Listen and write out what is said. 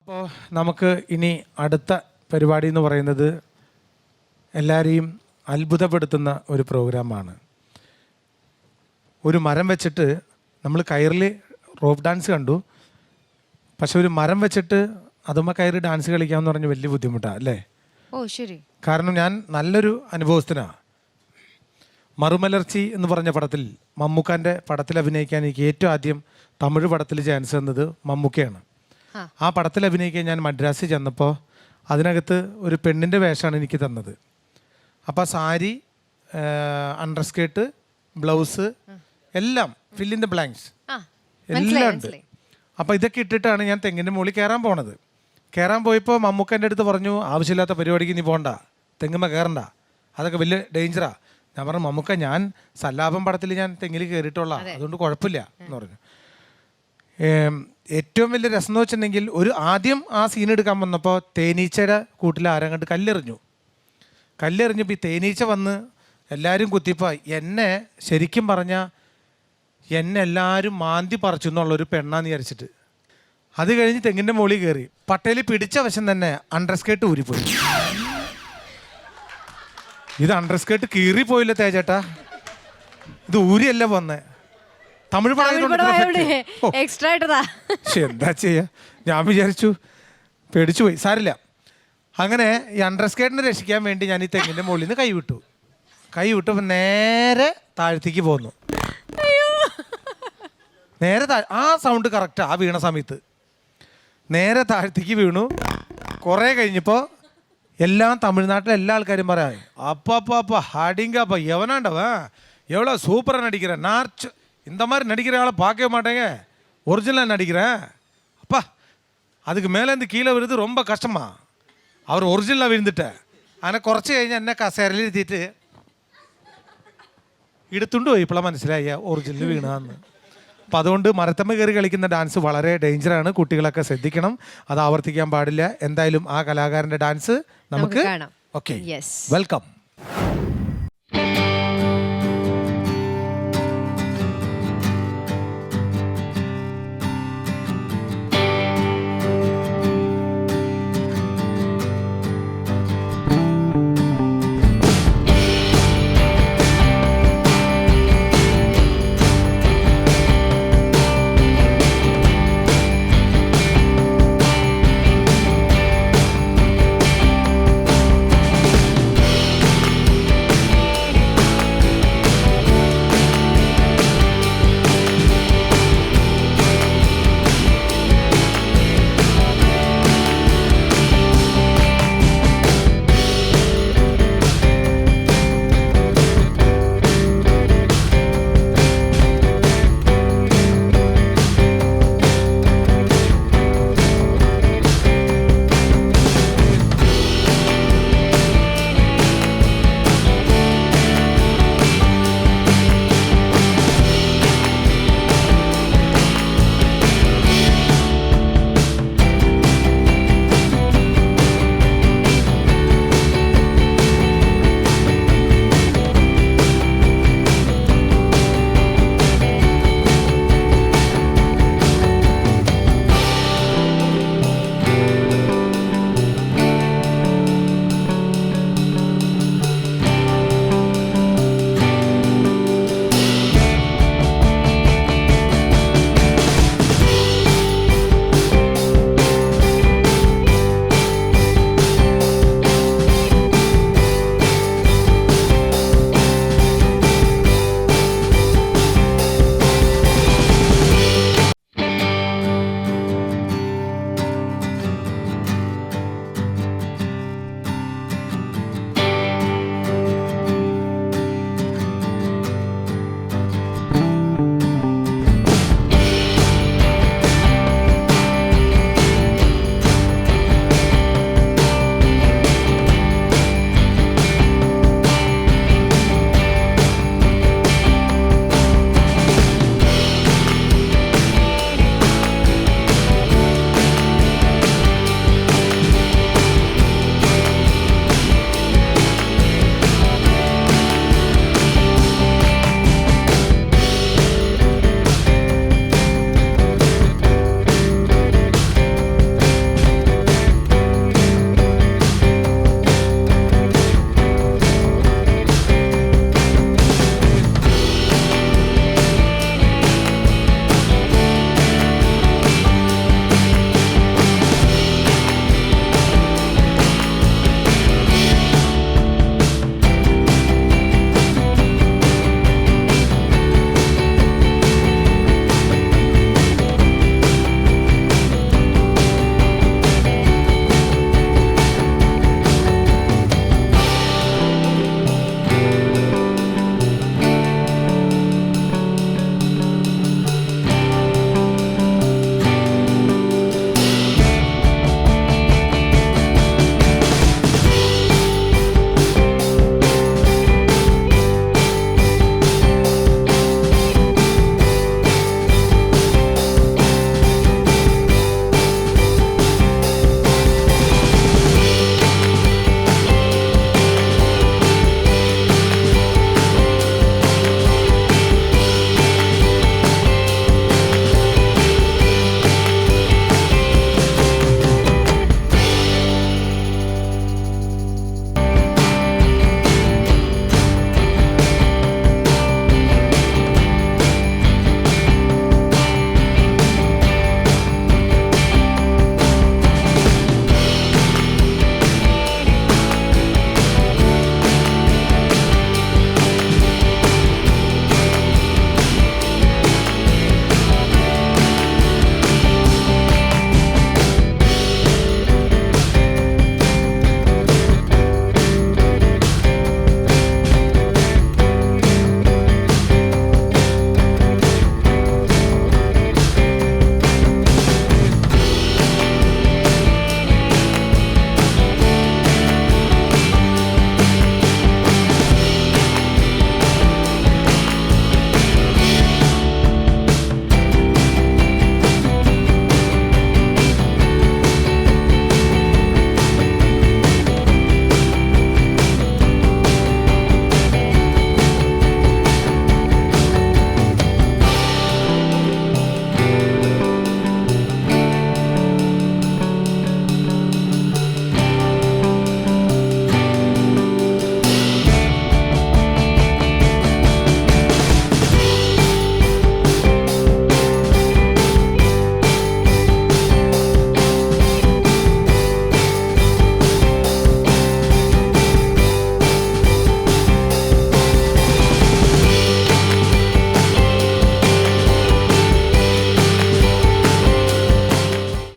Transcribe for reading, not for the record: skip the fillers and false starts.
അപ്പോൾ നമുക്ക് ഇനി അടുത്ത പരിപാടി എന്ന് പറയുന്നത് എല്ലാവരെയും അത്ഭുതപ്പെടുത്തുന്ന ഒരു പ്രോഗ്രാമാണ്. ഒരു മരം വെച്ചിട്ട് നമ്മൾ കയറിൽ റോപ്പ് ഡാൻസ് കണ്ടു, പക്ഷെ ഒരു മരം വെച്ചിട്ട് അതുമ്മ കയറി ഡാൻസ് കളിക്കാമെന്ന് പറഞ്ഞ് വലിയ ബുദ്ധിമുട്ടാണ് അല്ലേ? ഓ ശരി. കാരണം ഞാൻ നല്ലൊരു അനുഭവസ്ഥനാണ്. മറുമലർച്ചി എന്ന് പറഞ്ഞ പടത്തിൽ മമ്മൂക്കാൻ്റെ പടത്തിൽ അഭിനയിക്കാൻ എനിക്ക് ഏറ്റവും ആദ്യം തമിഴ് പടത്തിൽ ചാൻസ് തന്നത് മമ്മൂക്കയാണ്. ആ പടത്തിൽ അഭിനയിക്കാൻ ഞാൻ മദ്രാസിൽ ചെന്നപ്പോൾ അതിനകത്ത് ഒരു പെണ്ണിൻ്റെ വേഷമാണ് എനിക്ക് തന്നത്. അപ്പോൾ സാരി, അണ്ടർസ്കേർട്ട്, ബ്ലൗസ് എല്ലാം ഫിൽ ഇൻ ദ ബ്ലാങ്ക്സ് എല്ലാം ഉണ്ട്. അപ്പോൾ ഇതൊക്കെ ഇട്ടിട്ടാണ് ഞാൻ തെങ്ങിൻ്റെ മുകളിൽ കയറാൻ പോണത്. കയറാൻ പോയപ്പോൾ മമ്മൂക്കൻ്റെ അടുത്ത് പറഞ്ഞു, ആവശ്യമില്ലാത്ത പരിപാടിക്ക് നീ പോകണ്ട, തെങ്ങുമ്മ കയറണ്ട, അതൊക്കെ വലിയ ഡേഞ്ചറാണ്. ഞാൻ പറഞ്ഞു, മമ്മൂക്ക ഞാൻ സല്ലാപം പടത്തിൽ ഞാൻ തെങ്ങിൽ കയറിയിട്ടുള്ള, അതുകൊണ്ട് കുഴപ്പമില്ല എന്ന് പറഞ്ഞു. ഏറ്റവും വലിയ രസം എന്ന് വെച്ചിട്ടുണ്ടെങ്കിൽ ആദ്യം ആ സീൻ എടുക്കാൻ വന്നപ്പോൾ തേനീച്ചയുടെ കൂട്ടിൽ ആരങ്ങോട്ട് കല്ലെറിഞ്ഞപ്പോൾ ഈ തേനീച്ച വന്ന് എല്ലാവരും കുത്തിപ്പോൾ എന്നെ ശരിക്കും പറഞ്ഞാൽ എന്നെ എല്ലാവരും മാന്തി പറിച്ചു എന്നുള്ളൊരു പെണ്ണാന്ന് വിചാരിച്ചിട്ട് അത് കഴിഞ്ഞ് തെങ്ങിൻ്റെ മുകളിൽ കയറി പട്ടേൽ പിടിച്ച വശം തന്നെ അണ്ടർസ്കേർട്ട് ഊരിപ്പോയി. ഇത് അണ്ടർസ്കേർട്ട് കീറിപ്പോയില്ല തേജേട്ടാ, ഇത് ഊരിയല്ല വന്നേ. തമിഴ് എന്താ ചെയ്യാ, ഞാൻ വിചാരിച്ചു പേടിച്ചു പോയി. സാരില്ല. അങ്ങനെ ഈ അണ്ടർസ്കേർട്ടിനെ രക്ഷിക്കാൻ വേണ്ടി ഞാൻ ഈ തെങ്ങിൻ്റെ മുകളിൽ നിന്ന് കൈ വിട്ടപ്പോൾ നേരെ താഴത്തേക്ക് പോന്നു. നേരെ ആ സൗണ്ട് കറക്റ്റാ. ആ വീണ സമയത്ത് നേരെ താഴത്തേക്ക് വീണു. കുറേ കഴിഞ്ഞപ്പോൾ എല്ലാം തമിഴ്നാട്ടിലെ എല്ലാ ആൾക്കാരും പറയാം, அப்பா அடிங்கப்பா எவனாண்டவா எவ்வளோ சூப்பராக நடிக்கிறேன், நார்ச் இந்த மாதிரி நடிக்கிற ஆளை பார்க்கவே மாட்டேங்க, ஒரிஜினலாக நடிக்கிறேன் அப்பா. அதுக்கு மேலேருந்து கீழே விழுது ரொம்ப கஷ்டமா, அவர் ஒரிஜினலாக விழுந்துட்டேன். ஆனால் കുറച്ച് കഴിഞ്ഞ് എന്നെ കസേരയിൽ ഇരുത്തിയിട്ട് എടുത്തുകൊണ്ട് പോയി. ഇപ്പോഴാണ് മനസ്സിലായ ഒറിജിനൽ വീണാന്ന്. അപ്പം അതുകൊണ്ട് മരത്തമ്മ കയറി കളിക്കുന്ന ഡാൻസ് വളരെ ഡേഞ്ചറാണ്. കുട്ടികളൊക്കെ ശ്രദ്ധിക്കണം, അത് ആവർത്തിക്കാൻ പാടില്ല. എന്തായാലും ആ കലാകാരൻ്റെ ഡാൻസ് നമുക്ക് ഓക്കെ വെൽക്കം.